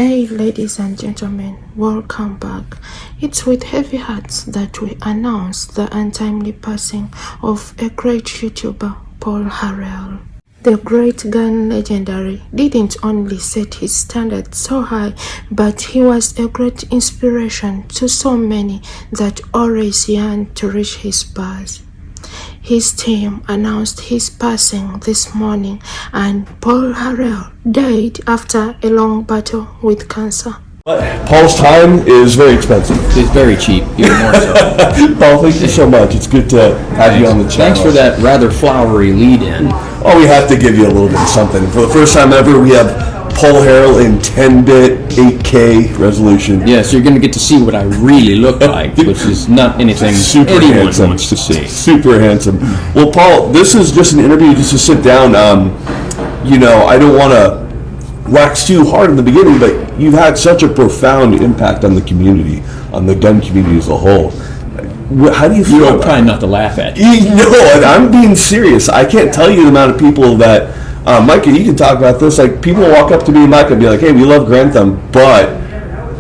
Hey ladies and gentlemen, welcome back. It's with heavy hearts that we announce the untimely passing of a great YouTuber, Paul Harrell. The great gun legendary didn't only set his standards so high, but he was a great inspiration to so many that always yearned to reach his bars. His team announced his passing this morning, and Paul Harrell died after a long battle with cancer. Paul's time is very expensive. It's very cheap, even more so. Paul, thank you so much. It's good to have you on the channel. Thanks for that rather flowery lead-in. Oh, we have to give you a little bit of something. For the first time ever, we have Paul Harrell in 10-bit 8K resolution. Yes, you're going to get to see what I really look like, which is not anything Super anyone handsome. wants to see. Super handsome. Well, Paul, this is just an interview just to sit down. I don't want to wax too hard in the beginning, but you've had such a profound impact on the community, on the gun community as a whole. How do you feel? You're trying not to laugh at you. No, I'm being serious. I can't tell you the amount of people that, Micah, you can talk about this. Like, people walk up to me and Micah and be like, hey, we love Grantham, but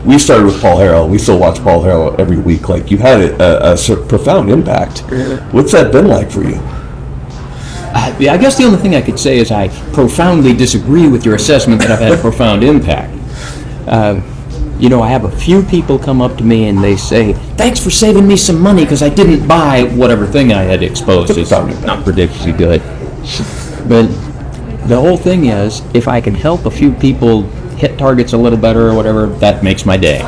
we started with Paul Harrell. We still watch Paul Harrell every week. Like, you've had a profound impact. What's that been like for you? I guess the only thing I could say is I profoundly disagree with your assessment that I've had a profound impact. I have a few people come up to me and they say, thanks for saving me some money because I didn't buy whatever thing I had exposed. It's not particularly good. But the whole thing is, if I can help a few people hit targets a little better or whatever, that makes my day.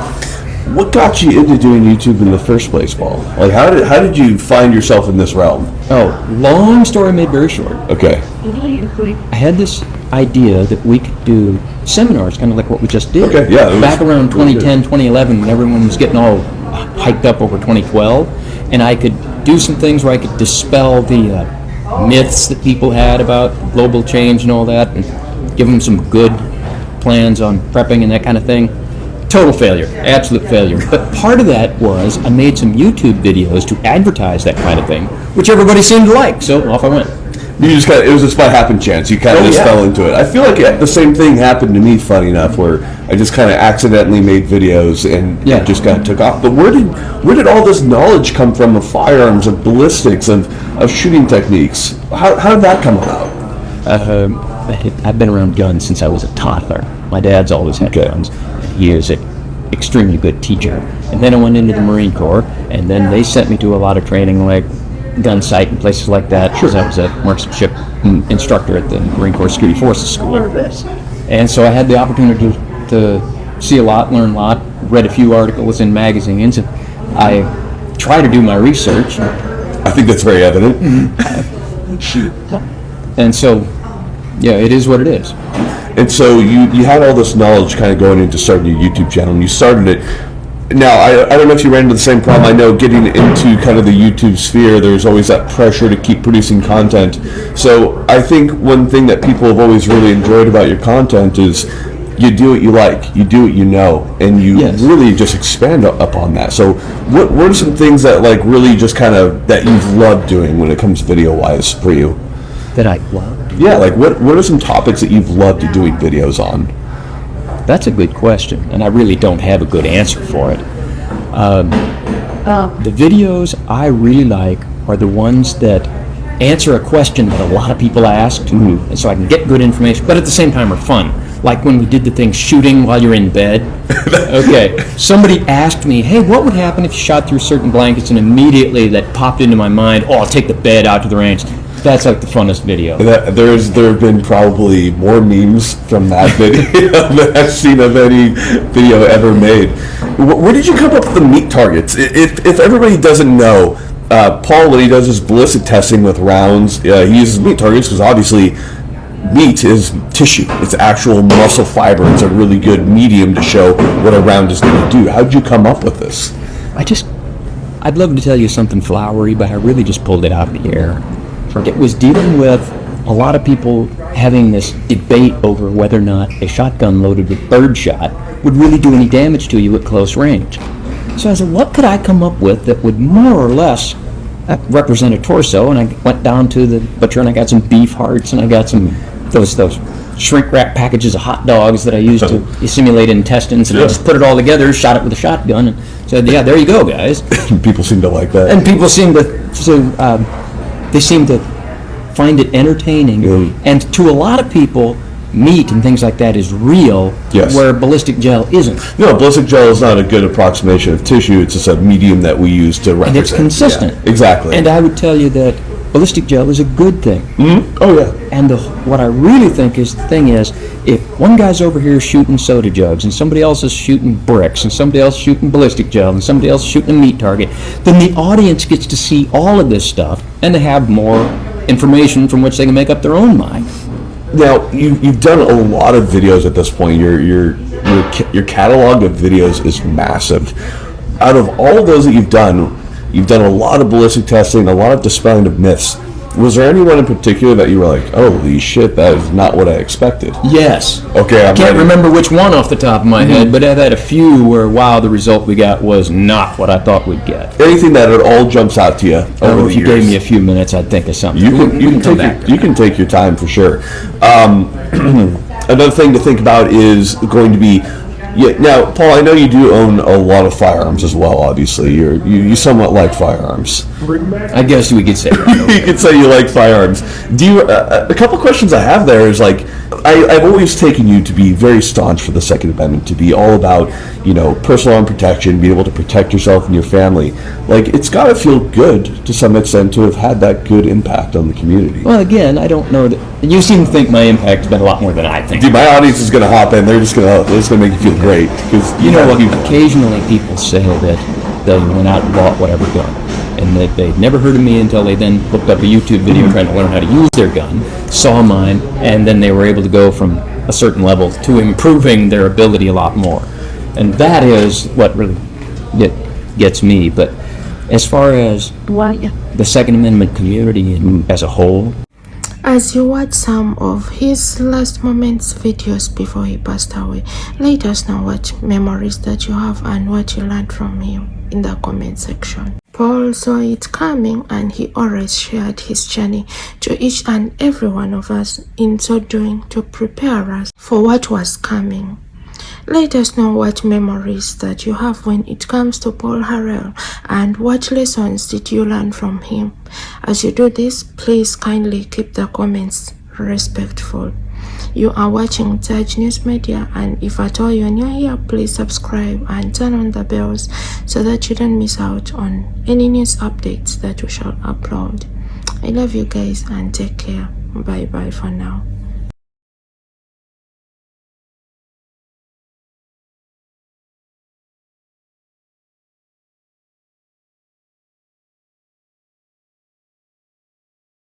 What got you into doing YouTube in the first place, Paul? Like, how did you find yourself in this realm? Oh, long story made very short. Okay. I had this idea that we could do seminars, kind of like what we just did. Okay, yeah. Back around 2010, 2011, when everyone was getting all hyped up over 2012, and I could do some things where I could dispel the myths that people had about global change and all that, and give them some good plans on prepping and that kind of thing. Total failure, absolute failure. But part of that was I made some YouTube videos to advertise that kind of thing, which everybody seemed to like, so off I went. It was just by happen chance. You kind of fell into it. I feel like the same thing happened to me, funny enough, where I just kind of accidentally made videos and it just kind of took off. But where did all this knowledge come from of firearms, of ballistics, of shooting techniques? How did that come about? I've been around guns since I was a toddler. My dad's always had guns. He is an extremely good teacher. And then I went into the Marine Corps, and then they sent me to a lot of training, like gun sight and places like that, because I was a marksmanship instructor at the Marine Corps Security Forces School. And so I had the opportunity to see a lot, learn a lot, read a few articles in magazines, and I try to do my research. I think that's very evident. And so, yeah, it is what it is. And so you had all this knowledge kind of going into starting your YouTube channel, and you started it. Now, I don't know if you ran into the same problem. I know getting into kind of the YouTube sphere, there's always that pressure to keep producing content. So I think one thing that people have always really enjoyed about your content is you do what you like, you do what you know, and you really just expand upon that. So what are some things that like really just kind of that you've loved doing when it comes video-wise for you? That I love? Yeah, like what are some topics that you've loved doing videos on? That's a good question, and I really don't have a good answer for it. The videos I really like are the ones that answer a question that a lot of people asked, and so I can get good information, but at the same time are fun. Like when we did the thing shooting while you're in bed. Okay, somebody asked me, hey, what would happen if you shot through certain blankets, and immediately that popped into my mind, I'll take the bed out to the range. That's like the funnest video. There have been probably more memes from that video than I've seen of any video ever made. Where did you come up with the meat targets? If everybody doesn't know, Paul, when he does his ballistic testing with rounds, he uses meat targets because obviously meat is tissue. It's actual muscle fiber. It's a really good medium to show what a round is going to do. How did you come up with this? I'd love to tell you something flowery, but I really just pulled it out of the air. It was dealing with a lot of people having this debate over whether or not a shotgun loaded with birdshot would really do any damage to you at close range. So I said, what could I come up with that would more or less represent a torso? And I went down to the butcher and I got some beef hearts and I got some those shrink wrap packages of hot dogs that I used to simulate intestines, and I just put it all together, shot it with a shotgun, and said, "Yeah, there you go, guys." People seem to like that. And people seem to find it entertaining, and to a lot of people, meat and things like that is real, where ballistic gel isn't. No, ballistic gel is not a good approximation of tissue. It's just a medium that we use to represent. And it's consistent. Yeah, exactly. And I would tell you that ballistic gel is a good thing. Mm-hmm. Oh, yeah. And what I really think is the thing is, if one guy's over here shooting soda jugs, and somebody else is shooting bricks, and somebody else shooting ballistic gel, and somebody else shooting a meat target, then the audience gets to see all of this stuff, and they have more information from which they can make up their own mind. Now, you've done a lot of videos at this point. Your catalog of videos is massive. Out of all of those that you've done a lot of ballistic testing, a lot of dispelling of myths. Was there anyone in particular that you were like, holy shit, that is not what I expected? Yes. Okay, I can't remember which one off the top of my head, but I've had a few where, wow, the result we got was not what I thought we'd get. Anything that at all jumps out to you over the years? If you gave me a few minutes, I'd think of something. You can take your time for sure. Another thing to think about is going to be, now, Paul, I know you do own a lot of firearms as well, obviously. You somewhat like firearms. I guess we could say that. You could say you like firearms. Do you? A couple questions I have there is like, I've always taken you to be very staunch for the Second Amendment, to be all about, personal arm protection, being able to protect yourself and your family. Like, it's got to feel good to some extent to have had that good impact on the community. Well, again, I don't know that. You seem to think my impact's been a lot more than I think. Dude, my audience is going to hop in. They're just going to make you feel great. Because occasionally people say that they went out and bought whatever gun, and that they'd never heard of me until they then looked up a YouTube video trying to learn how to use their gun, saw mine, and then they were able to go from a certain level to improving their ability a lot more. And that is what really gets me. But as far as the Second Amendment community as a whole, as you watch some of his last moments videos before he passed away, let us know what memories that you have and what you learned from him in the comment section. Paul saw it coming, and he always shared his journey to each and every one of us, in so doing to prepare us for what was coming. Let us know what memories that you have when it comes to Paul Harrell, and what lessons did you learn from him. As you do this, please kindly keep the comments respectful. You are watching Taj News Media, and if at all you're new here, please subscribe and turn on the bells so that you don't miss out on any news updates that we shall upload. I love you guys, and take care. Bye bye for now.